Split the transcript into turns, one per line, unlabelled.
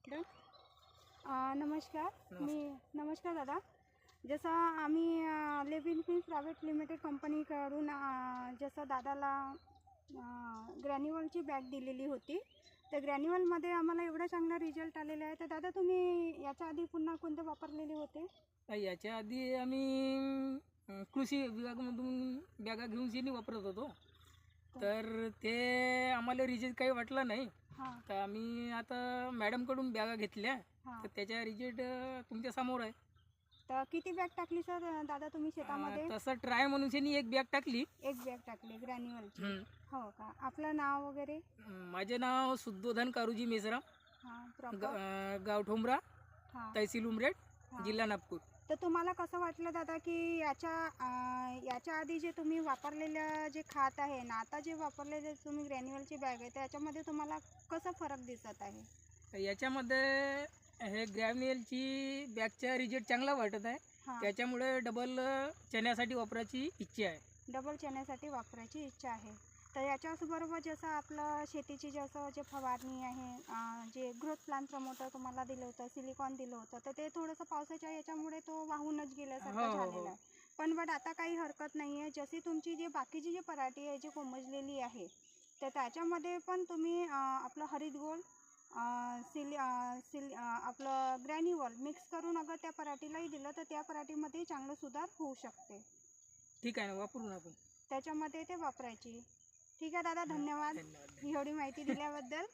Done. नमस्कार.
नमस्कार.
नमस्कार दादा. जसं आम्ही लिव्हिंग फिल्म प्रायव्हेट लिमिटेड कंपनीकडून जसं दादाला ग्रॅन्युअलची बॅग दिलेली होती. तर ग्रॅन्युअलमध्ये आम्हाला एवढा चांगला रिझल्ट आलेला आहे. तर दादा तुम्ही याच्या आधी पुन्हा कोणते वापरलेले होते?
याच्या आधी आम्ही कृषी विभागामधून बॅगा घेऊन शेणी वापरत होतो. तर ते आम्हाला रिजल्ट काही वाटला नाही.
हां
तर आम्ही आता मॅडमकडून बॅगा घेतल्या.
हां.
तर त्याच्या रिजल्ट तुमच्या समोर आहे.
तर किती बॅग टाकली सर दादा तुम्ही शेतामध्ये?
तसं ट्राय म्हणून शेणी एक बॅग टाकली.
एक बॅग टाकली ग्रॅन्युअलची. हो का? आपलं नाव वगैरे?
माझे नाव शुद्धोधन कारुजी मेसराम,
हां. प्रॉपर?
गाव ठोंबरा,
हां
तहसील उमरेड,
हां.
जिल्हा नागपूर.
तर तुम्हाला कसं वाटलं दादा की याच्या आधी जे तुम्ही वापरलेलं जे खात आहे ना, आता जे वापरलेले तुम्ही ग्रॅन्युअलची बॅग आहे, तर याच्यामध्ये तुम्हाला कसं फरक दिसत आहे?
तर याच्यामध्ये हे ग्रॅन्युअलची बॅगचा रिजल्ट चांगला वाटत आहे.
हां.
त्याच्यामुळे डबल चण्यासाठी वापरायची इच्छा आहे.
डबल चण्यासाठी वापरायची इच्छा आहे. तर याच्याचबरोबर जसं आपलं शेतीची जसं जे फवारणी आहे, जे ग्रोथ प्लांट प्रमोटर तुम्हाला दिलं होतं, सिलिकॉन दिलं होतं, तर ते थोडंसं पावसाच्या याच्यामुळे तो वाहूनच गेल्यासारखं
हो, हो, हो.
झालेलं आहे. पण आता काही हरकत नाही आहे. जशी तुमची जी बाकीची जी पराठी आहे जी कोमजलेली आहे, तर त्याच्यामध्ये पण तुम्ही आपलं हरित गोल्ड आपलं ग्रॅन्युअल मिक्स करून अगर त्या पराठीलाही दिलं तर त्या पराठीमध्येही चांगलं सुधार होऊ शकते.
ठीक आहे ना, वापरू ना आपण.
त्याच्यामध्ये ते वापरायची. ठीक आहे दादा, धन्यवाद
धन्यवाद.
एवढी माहिती दिल्याबद्दल.